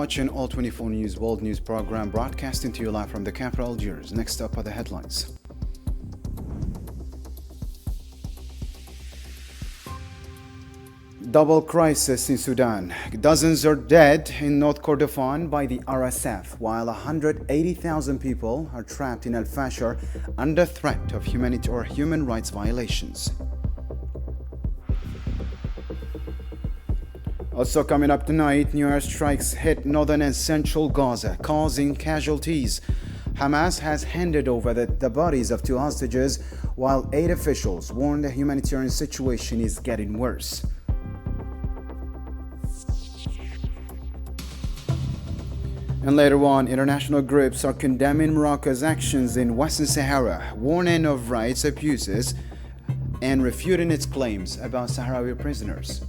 watching All 24 News World News program broadcasting to you live from the capital Algiers. Next up are the headlines. Double crisis in Sudan. Dozens are dead in North Kordofan by the RSF, while 180,000 people are trapped in Al-Fashar under threat of human rights violations. Also coming up tonight, new airstrikes hit northern and central Gaza, causing casualties. Hamas has handed over the bodies of 2 hostages, while aid officials warn the humanitarian situation is getting worse. And later on, international groups are condemning Morocco's actions in Western Sahara, warning of rights abuses, and refuting its claims about Sahrawi prisoners.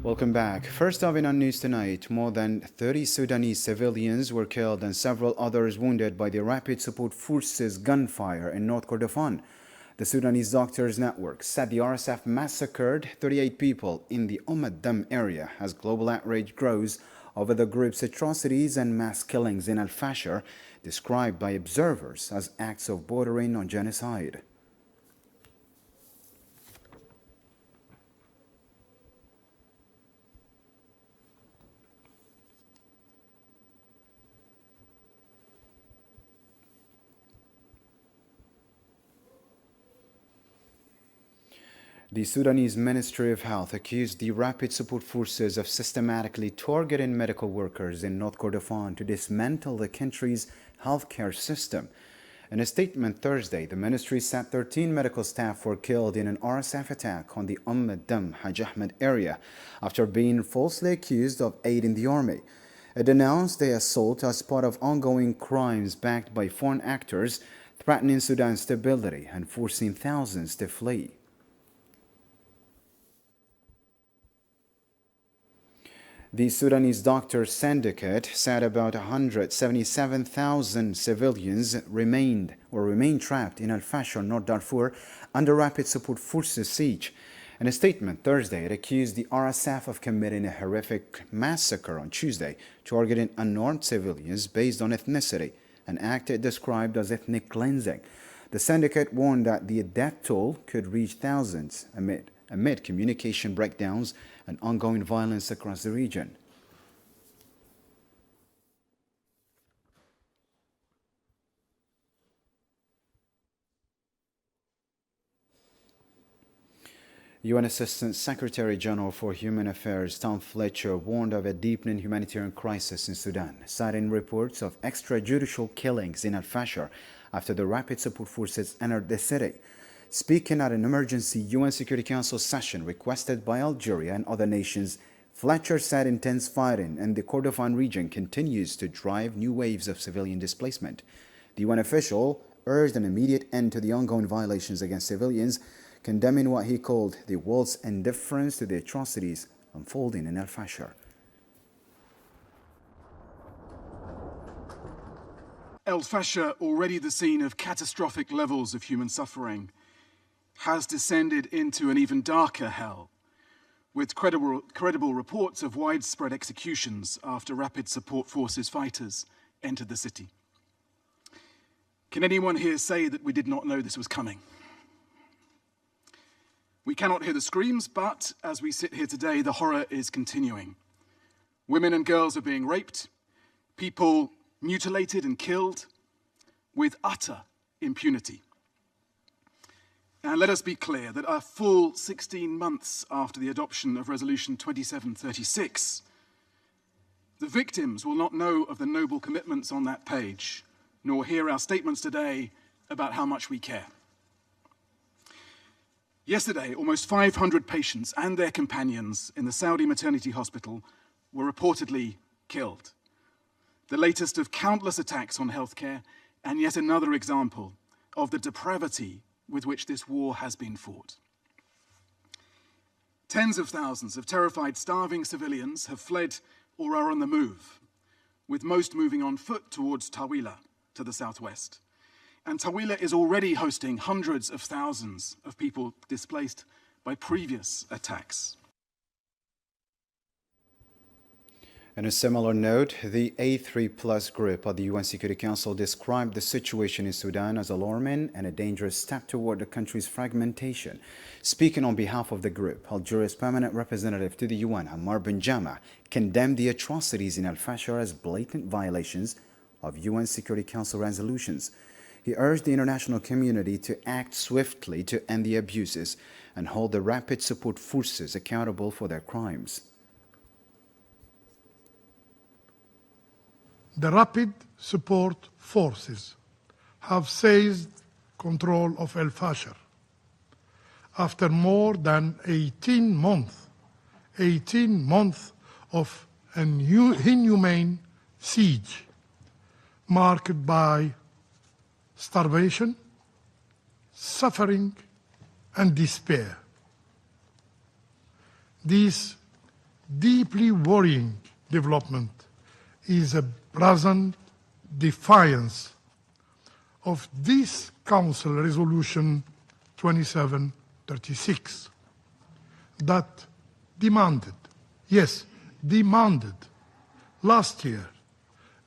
Welcome back. First up in our news tonight, more than 30 Sudanese civilians were killed and several others wounded by the Rapid Support Forces gunfire in North Kordofan. The Sudanese Doctors Network said the RSF massacred 38 people in the Dam area as global outrage grows over the group's atrocities and mass killings in Al-Fashar, described by observers as acts of bordering on genocide. The Sudanese Ministry of Health accused the Rapid Support Forces of systematically targeting medical workers in North Kordofan to dismantle the country's healthcare system. In a statement Thursday, the ministry said 13 medical staff were killed in an RSF attack on the Dam Haj Ahmed area after being falsely accused of aiding the army. It denounced the assault as part of ongoing crimes backed by foreign actors, threatening Sudan's stability and forcing thousands to flee. The Sudanese Doctors Syndicate said about 177,000 civilians remain trapped in Al-Fashar, North Darfur, under Rapid Support Forces siege. In a statement Thursday, it accused the RSF of committing a horrific massacre on Tuesday, targeting unarmed civilians based on ethnicity, an act it described as ethnic cleansing. The syndicate warned that the death toll could reach thousands amid communication breakdowns and ongoing violence across the region. UN Assistant Secretary General for Human Affairs Tom Fletcher warned of a deepening humanitarian crisis in Sudan, citing reports of extrajudicial killings in Al-Fashar after the Rapid Support Forces entered the city. Speaking at an emergency UN Security Council session requested by Algeria and other nations, Fletcher said intense fighting in the Kordofan region continues to drive new waves of civilian displacement. The UN official urged an immediate end to the ongoing violations against civilians, condemning what he called the world's indifference to the atrocities unfolding in Al-Fashar. Al-Fashar, already the scene of catastrophic levels of human suffering, has descended into an even darker hell, with credible reports of widespread executions after Rapid Support Forces fighters entered the city. Can anyone here say that we did not know this was coming? We cannot hear the screams, but as we sit here today, the horror is continuing. Women and girls are being raped, people mutilated and killed with utter impunity. And let us be clear that a full 16 months after the adoption of Resolution 2736, the victims will not know of the noble commitments on that page, nor hear our statements today about how much we care. Yesterday, almost 500 patients and their companions in the Saudi maternity hospital were reportedly killed. The latest of countless attacks on healthcare, and yet another example of the depravity with which this war has been fought. Tens of thousands of terrified, starving civilians have fled or are on the move, with most moving on foot towards Tawila, to the southwest. And Tawila is already hosting hundreds of thousands of people displaced by previous attacks. On a similar note, the A3+ group of the UN Security Council described the situation in Sudan as alarming and a dangerous step toward the country's fragmentation. Speaking on behalf of the group, Algeria's permanent representative to the UN, Ammar bin Jama, condemned the atrocities in Al-Fashar as blatant violations of UN Security Council resolutions. He urged the international community to act swiftly to end the abuses and hold the Rapid Support Forces accountable for their crimes. The Rapid Support Forces have seized control of Al-Fashar after more than 18 months of an inhumane siege marked by starvation, suffering, and despair. This deeply worrying development is a brazen defiance of this Council Resolution 2736 that demanded last year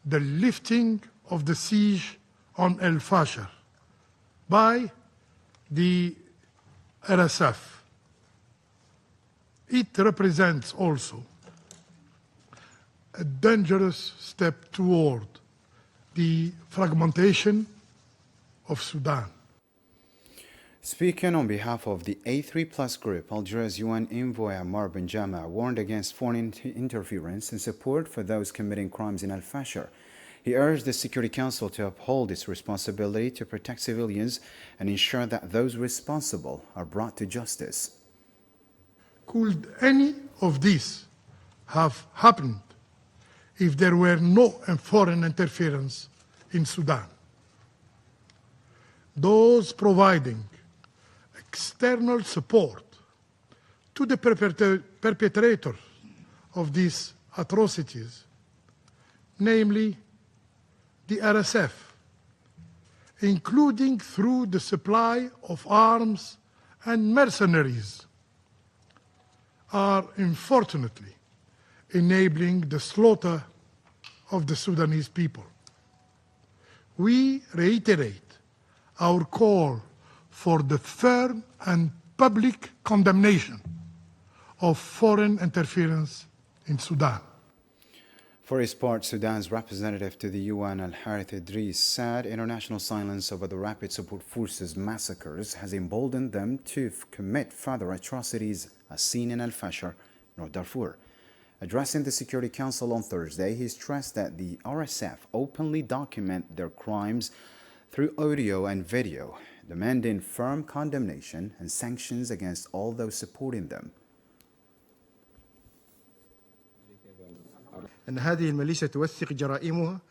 the lifting of the siege on Al-Fashar by the RSF. It represents also a dangerous step toward the fragmentation of Sudan. Speaking on behalf of the A3+ group, Algeria's UN envoy Ammar bin Jama warned against foreign interference and support for those committing crimes in Al-Fashar. He urged the Security Council to uphold its responsibility to protect civilians and ensure that those responsible are brought to justice. Could any of this have happened if there were no foreign interference in Sudan? Those providing external support to the perpetrators of these atrocities, namely the RSF, including through the supply of arms and mercenaries, are unfortunately enabling the slaughter of the Sudanese people. We reiterate our call for the firm and public condemnation of foreign interference in Sudan. For his part, Sudan's representative to the UN, Al-Harith Idris, said international silence over the Rapid Support Forces massacres has emboldened them to commit further atrocities as seen in Al-Fashar, North Darfur. Addressing the Security Council on Thursday, he stressed that the RSF openly document their crimes through audio and video, demanding firm condemnation and sanctions against all those supporting them. أن هذه الميليشيا توثق جرائمها.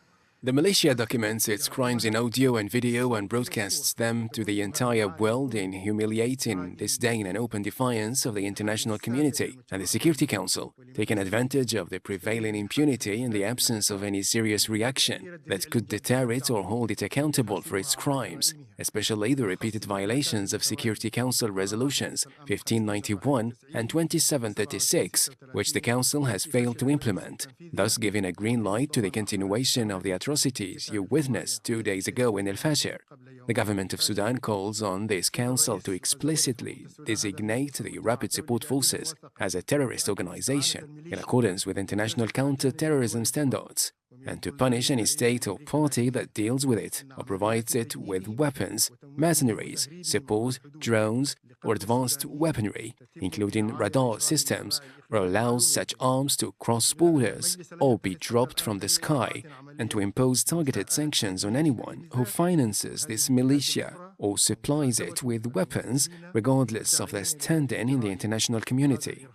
The militia documents its crimes in audio and video and broadcasts them to the entire world in humiliating disdain and open defiance of the international community and the Security Council, taking advantage of the prevailing impunity in the absence of any serious reaction that could deter it or hold it accountable for its crimes, especially the repeated violations of Security Council resolutions 1591 and 2736, which the Council has failed to implement, thus giving a green light to the continuation of the atrocities you witnessed 2 days ago in Al-Fashar. The government of Sudan calls on this council to explicitly designate the Rapid Support Forces as a terrorist organization in accordance with international counter-terrorism standards, and to punish any state or party that deals with it or provides it with weapons, mercenaries, support, drones, or advanced weaponry, including radar systems, or allows such arms to cross borders or be dropped from the sky, and to impose targeted sanctions on anyone who finances this militia or supplies it with weapons, regardless of their standing in the international community.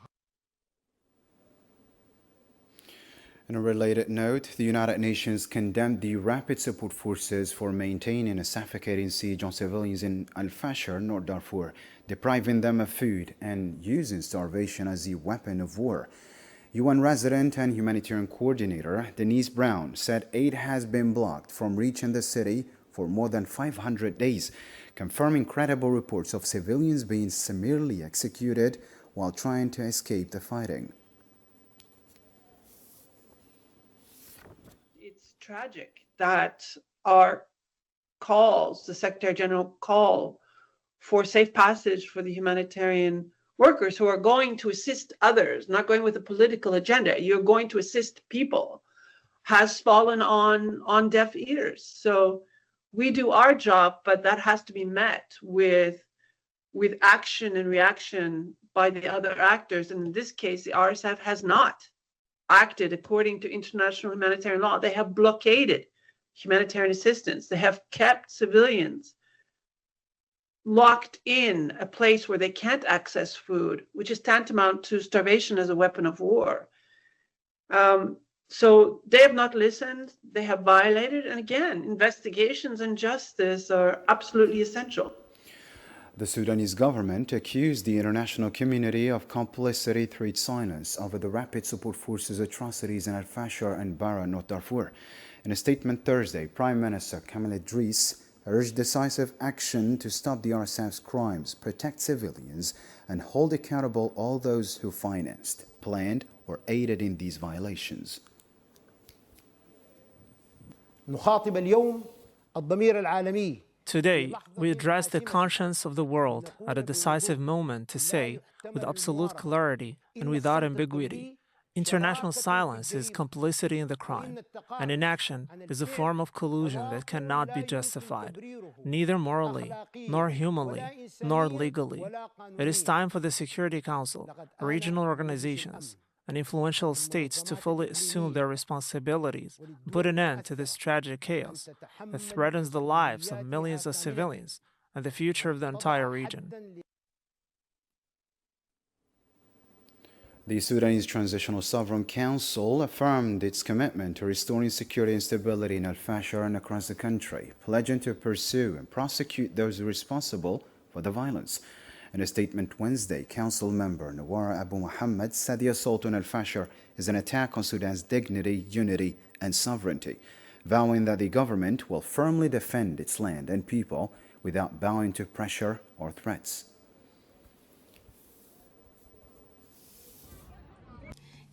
On a related note, the United Nations condemned the Rapid Support Forces for maintaining a suffocating siege on civilians in Al-Fashar, North Darfur, depriving them of food and using starvation as a weapon of war. UN resident and humanitarian coordinator Denise Brown said aid has been blocked from reaching the city for more than 500 days, confirming credible reports of civilians being summarily executed while trying to escape the fighting. It's tragic that our calls, the Secretary General call for safe passage for the humanitarian workers who are going to assist others, not going with a political agenda, you're going to assist people, has fallen on deaf ears. So we do our job, but that has to be met with action and reaction by the other actors. And in this case, the RSF has not acted according to international humanitarian law. They have blockaded humanitarian assistance. They have kept civilians locked in a place where they can't access food, which is tantamount to starvation as a weapon of war. So they have not listened, they have violated, and again, investigations and justice are absolutely essential. The Sudanese government accused the international community of complicity through its silence over the Rapid Support Forces atrocities in Al-Fashar and Bara, North Darfur. In a statement Thursday, Prime Minister Kamel Idris urged decisive action to stop the RSF's crimes, protect civilians, and hold accountable all those who financed, planned, or aided in these violations. نخاطب اليوم الضمير العالمي. Today, we address the conscience of the world at a decisive moment to say, with absolute clarity and without ambiguity, international silence is complicity in the crime, and inaction is a form of collusion that cannot be justified, neither morally, nor humanly, nor legally. It is time for the Security Council, regional organizations, and influential states to fully assume their responsibilities and put an end to this tragic chaos that threatens the lives of millions of civilians and the future of the entire region. The Sudanese Transitional Sovereign Council affirmed its commitment to restoring security and stability in Al-Fashar and across the country, pledging to pursue and prosecute those responsible for the violence. In a statement Wednesday, Council member Nawara Abu Muhammad said the assault on Al-Fashar is an attack on Sudan's dignity, unity, and sovereignty, vowing that the government will firmly defend its land and people without bowing to pressure or threats.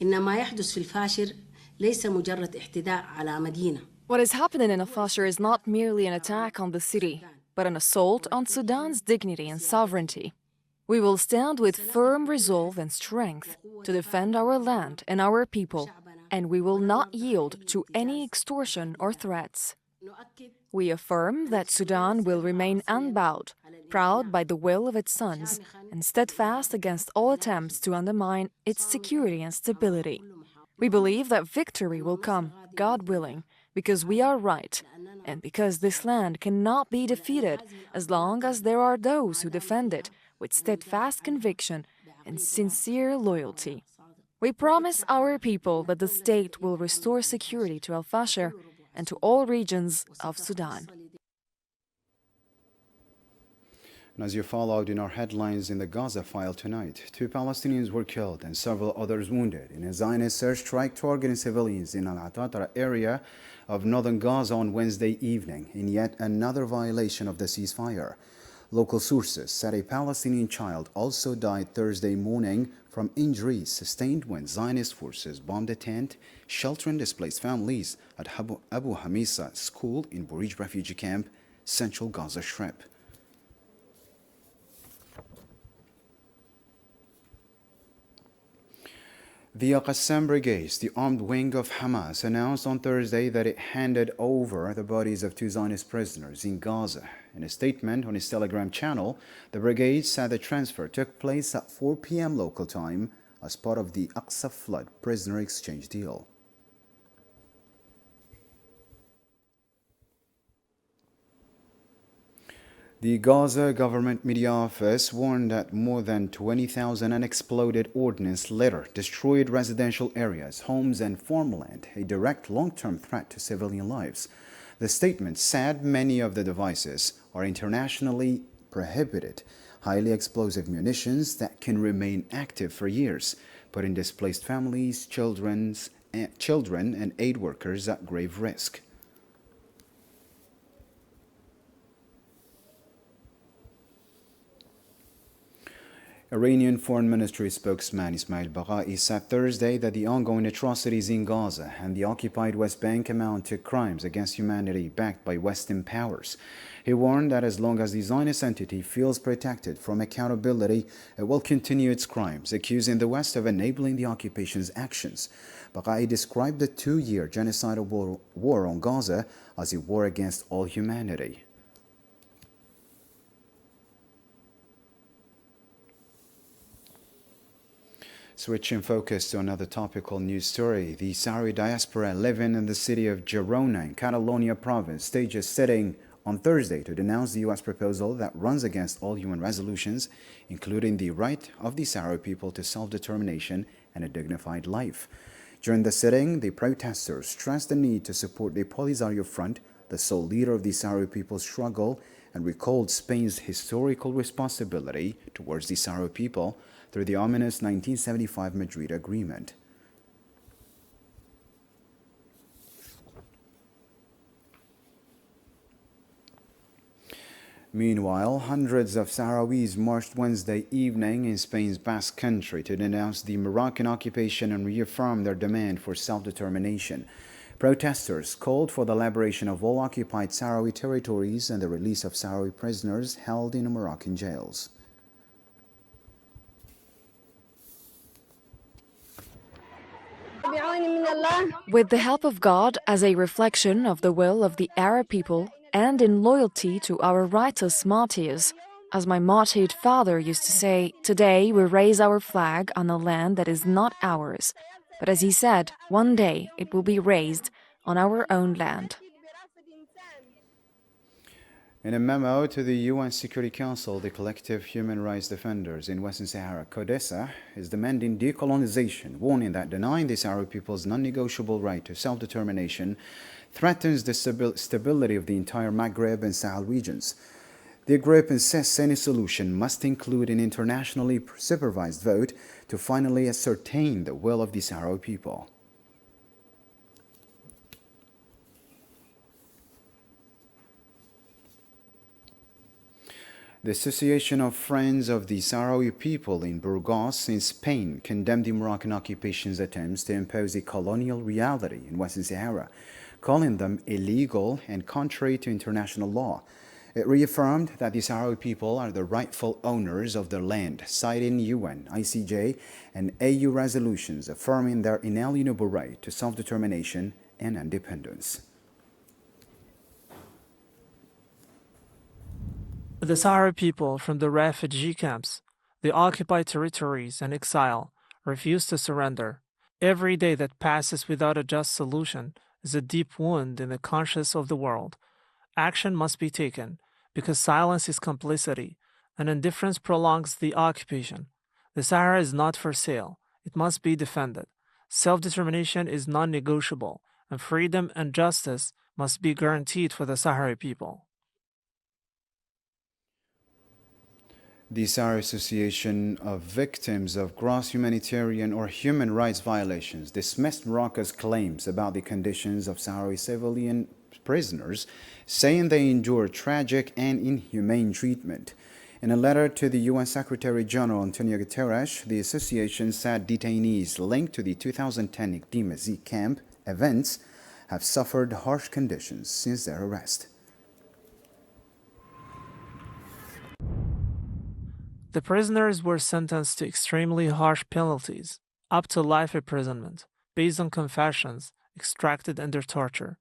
إن ما يحدث في الفاشر ليس مجرد اعتداء على مدينة. What is happening in Al-Fashar is not merely an attack on the city, but an assault on Sudan's dignity and sovereignty. We will stand with firm resolve and strength to defend our land and our people, and we will not yield to any extortion or threats. We affirm that Sudan will remain unbowed, proud by the will of its sons, and steadfast against all attempts to undermine its security and stability. We believe that victory will come, God willing, because we are right, and because this land cannot be defeated as long as there are those who defend it with steadfast conviction and sincere loyalty. We promise our people that the state will restore security to Al-Fashar and to all regions of Sudan. And as you followed in our headlines in the Gaza file tonight, 2 Palestinians were killed and several others wounded in a Zionist airstrike targeting civilians in Al-Atatra area of northern Gaza on Wednesday evening, in yet another violation of the ceasefire. Local sources said a Palestinian child also died Thursday morning from injuries sustained when Zionist forces bombed a tent sheltering displaced families at Abu Hamisa school in Burij refugee camp, central Gaza Strip. The Al-Qassam Brigades, the armed wing of Hamas, announced on Thursday that it handed over the bodies of 2 Zionist prisoners in Gaza. In a statement on its Telegram channel, the brigade said the transfer took place at 4 p.m. local time as part of the Aqsa Flood prisoner exchange deal. The Gaza Government Media Office warned that more than 20,000 unexploded ordnance litter destroyed residential areas, homes, and farmland, a direct long-term threat to civilian lives. The statement said many of the devices are internationally prohibited, highly explosive munitions that can remain active for years, putting displaced families, children, and aid workers at grave risk. Iranian Foreign Ministry spokesman Ismail Baghai said Thursday that the ongoing atrocities in Gaza and the occupied West Bank amount to crimes against humanity backed by Western powers. He warned that as long as the Zionist entity feels protected from accountability, it will continue its crimes, accusing the West of enabling the occupation's actions. Baghai described the 2-year genocidal war on Gaza as a war against all humanity. Switching focus to another topical news story, the Sahrawi diaspora living in the city of Girona in Catalonia province staged a sitting on Thursday to denounce the U.S. proposal that runs against all UN resolutions, including the right of the Sahrawi people to self-determination and a dignified life. During the sitting, the protesters stressed the need to support the Polisario Front, the sole leader of the Sahrawi people's struggle, and recalled Spain's historical responsibility towards the Sahrawi people through the ominous 1975 Madrid Agreement. Meanwhile, hundreds of Sahrawis marched Wednesday evening in Spain's Basque Country to denounce the Moroccan occupation and reaffirm their demand for self-determination. Protesters called for the liberation of all occupied Sahrawi territories and the release of Sahrawi prisoners held in Moroccan jails. With the help of God as a reflection of the will of the Arab people and in loyalty to our righteous martyrs, as my martyred father used to say, today we raise our flag on a land that is not ours. But as he said, one day it will be raised on our own land. In a memo to the UN Security Council, the collective human rights defenders in Western Sahara, CODESA, is demanding decolonization, warning that denying the Sahrawi people's non-negotiable right to self-determination threatens the stability of the entire Maghreb and Sahel regions. The group insists any solution must include an internationally supervised vote to finally ascertain the will of the Sahrawi people. The Association of Friends of the Sahrawi People in Burgos in Spain condemned the Moroccan occupation's attempts to impose a colonial reality in Western Sahara, calling them illegal and contrary to international law. It reaffirmed that the Sahrawi people are the rightful owners of their land, citing UN, ICJ, and AU resolutions affirming their inalienable right to self-determination and independence. The Sahrawi people from the refugee camps, the occupied territories, and exile refuse to surrender. Every day that passes without a just solution is a deep wound in the conscience of the world. Action must be taken, because silence is complicity, and indifference prolongs the occupation. The Sahara is not for sale. It must be defended. Self-determination is non-negotiable, and freedom and justice must be guaranteed for the Sahrawi people. The Sahrawi Association of Victims of Gross Humanitarian or Human Rights Violations dismissed Morocco's claims about the conditions of Sahrawi civilian prisoners, saying they endure tragic and inhumane treatment. In a letter to the UN Secretary General Antonio Guterres, the association said detainees linked to the 2010 Ikdimezi camp events have suffered harsh conditions since their arrest. The prisoners were sentenced to extremely harsh penalties, up to life imprisonment, based on confessions extracted under torture.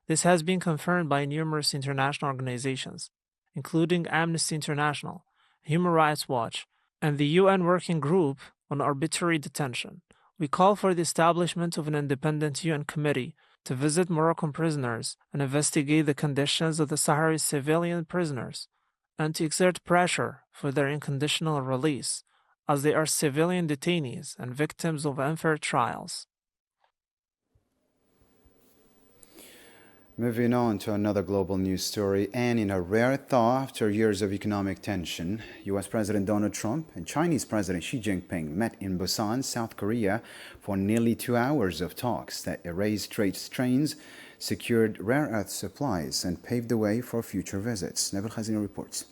This has been confirmed by numerous international organizations, including Amnesty International, Human Rights Watch, and the UN Working Group on Arbitrary Detention. We call for the establishment of an independent UN committee to visit Moroccan prisoners and investigate the conditions of the Sahrawi civilian prisoners, and to exert pressure for their unconditional release, as they are civilian detainees and victims of unfair trials. Moving on to another global news story, and in a rare thaw after years of economic tension, U.S. President Donald Trump and Chinese President Xi Jinping met in Busan, South Korea, for nearly 2 hours of talks that erased trade strains, secured rare earth supplies, and paved the way for future visits. Nabil Khazini reports.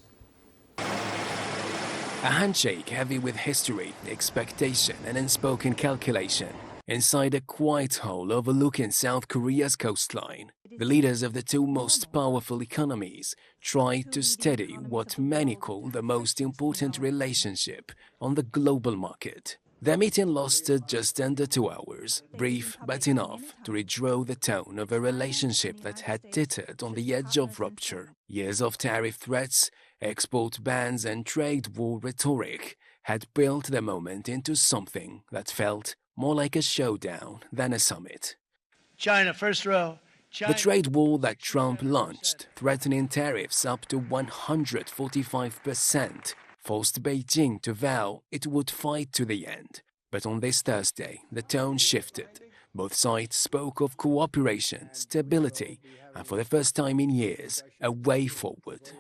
A handshake heavy with history, expectation, and unspoken calculation. Inside a quiet hole overlooking South Korea's coastline, the leaders of the two most powerful economies tried to steady what many call the most important relationship on the global market. Their meeting lasted just under 2 hours, brief but enough to redraw the tone of a relationship that had tittered on the edge of rupture. Years of tariff threats, export bans, and trade war rhetoric had built the moment into something that felt more like a showdown than a summit. China, first row. The trade war that Trump launched, threatening tariffs up to 145%, forced Beijing to vow it would fight to the end. But on this Thursday, the tone shifted. Both sides spoke of cooperation, stability, and for the first time in years, a way forward.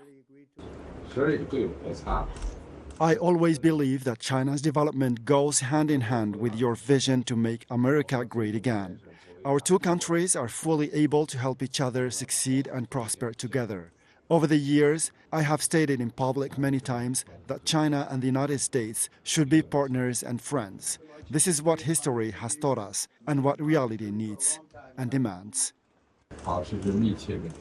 I always believe that China's development goes hand in hand with your vision to make America great again. Our two countries are fully able to help each other succeed and prosper together. Over the years, I have stated in public many times that China and the United States should be partners and friends. This is what history has taught us and what reality needs and demands.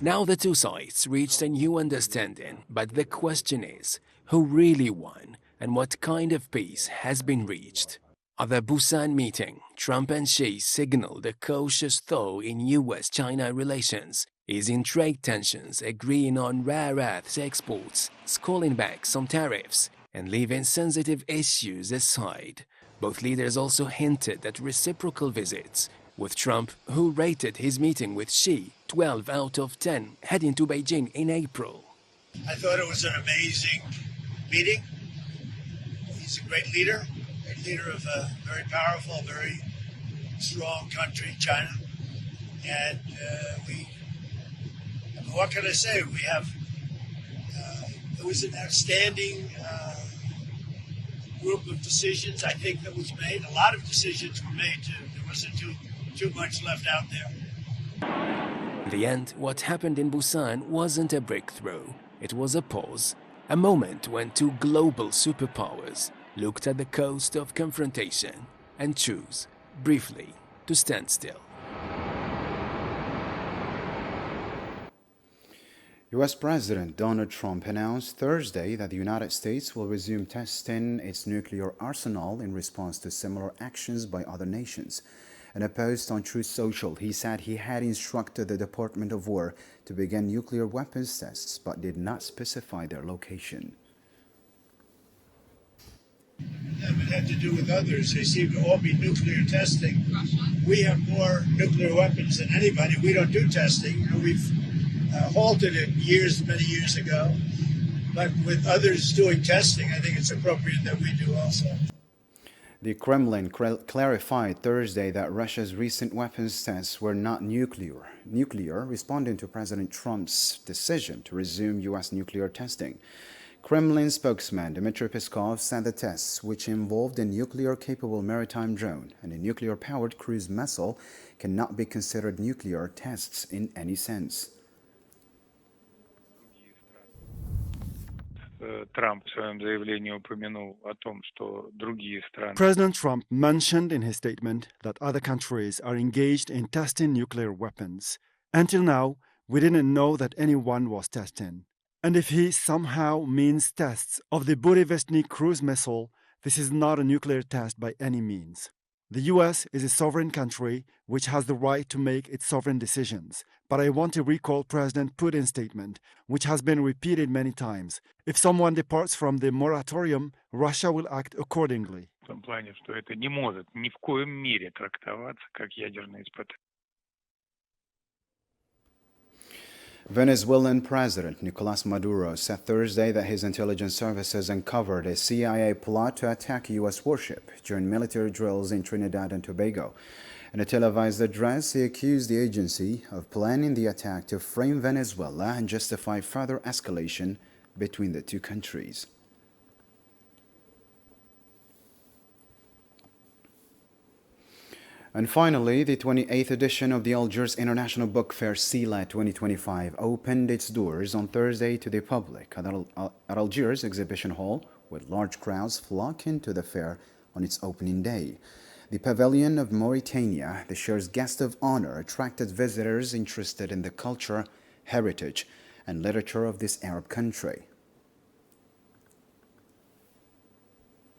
Now the two sides reached a new understanding, but the question is, who really won and what kind of peace has been reached? At the Busan meeting, Trump and Xi signaled a cautious thaw in US-China relations, easing trade tensions, agreeing on rare earths exports, scaling back some tariffs, and leaving sensitive issues aside. Both leaders also hinted at reciprocal visits, with Trump, who rated his meeting with Xi 12 out of 10, heading to Beijing in April. I thought it was an amazing meeting. He's a great leader of a very powerful, very strong country, China. And what can I say? It was an outstanding group of decisions, I think, that was made. A lot of decisions were made, too. There wasn't too much left out there. In the end, what happened in Busan wasn't a breakthrough. It was a pause, a moment when two global superpowers looked at the coast of confrontation and chose, briefly, to stand still. U.S. President Donald Trump announced Thursday that the United States will resume testing its nuclear arsenal in response to similar actions by other nations. In a post on Truth Social, he said he had instructed the Department of War to begin nuclear weapons tests, but did not specify their location. It had to do with others. They seem to all be nuclear testing. We have more nuclear weapons than anybody. We don't do testing. We've halted it many years ago. But with others doing testing, I think it's appropriate that we do also. The Kremlin clarified Thursday that Russia's recent weapons tests were not nuclear, responding to President Trump's decision to resume U.S. nuclear testing. Kremlin spokesman Dmitry Peskov said the tests, which involved a nuclear-capable maritime drone and a nuclear-powered cruise missile, cannot be considered nuclear tests in any sense. President Trump mentioned in his statement that other countries are engaged in testing nuclear weapons. Until now, we didn't know that anyone was testing. And if he somehow means tests of the Burevestnik cruise missile, this is not a nuclear test by any means. The U.S. is a sovereign country which has the right to make its sovereign decisions. But I want to recall President Putin's statement, which has been repeated many times. If someone departs from the moratorium, Russia will act accordingly. Venezuelan President Nicolas Maduro said Thursday that his intelligence services uncovered a CIA plot to attack U.S. warship during military drills in Trinidad and Tobago. In a televised address, he accused the agency of planning the attack to frame Venezuela and justify further escalation between the two countries. And finally, the 28th edition of the Algiers International Book Fair CILA 2025 opened its doors on Thursday to the public at Algiers Exhibition Hall, with large crowds flocking to the fair on its opening day. The Pavilion of Mauritania, this year's guest of honor, attracted visitors interested in the culture, heritage, and literature of this Arab country.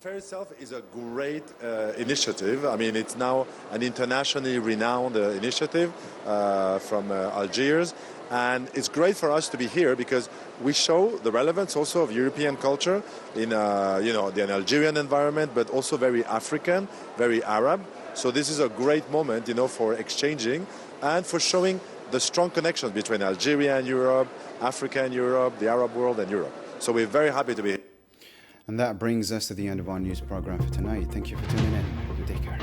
The fair itself is a great initiative. I mean, it's now an internationally renowned initiative from Algiers, and it's great for us to be here because we show the relevance also of European culture in the Algerian environment, but also very African, very Arab. So this is a great moment, for exchanging and for showing the strong connections between Algeria and Europe, Africa and Europe, the Arab world and Europe. So we're very happy to be here. And that brings us to the end of our news program for tonight. Thank you for tuning in. You take care.